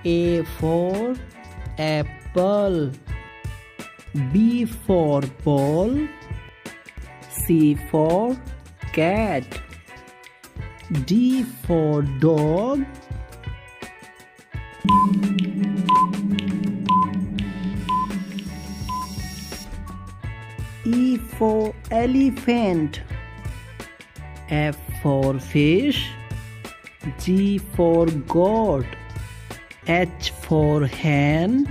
A for apple. B for ball. C for cat. D for dog. E for elephant. F for fish. G for goat. H for hen.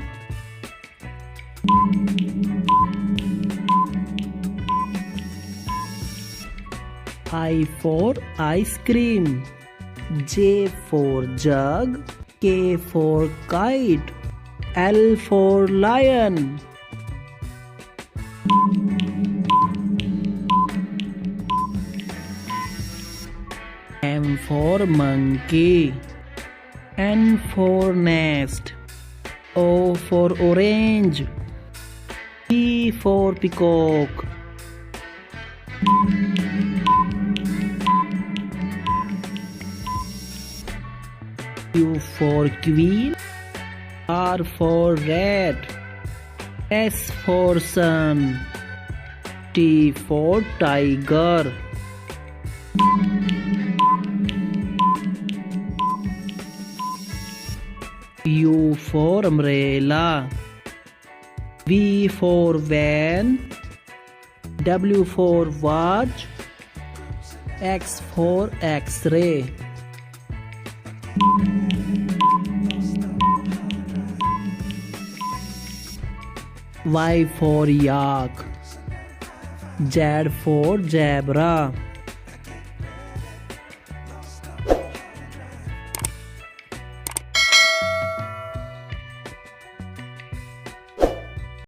I for ice cream. J for jug. K for kite. L for lion. M for monkey. N for nest. O for orange. P for peacock. Q for queen. R for rat. S for sun. T for tiger. U for umbrella. V for van. W for watch. X for X-ray. Y for yak. Z for zebra.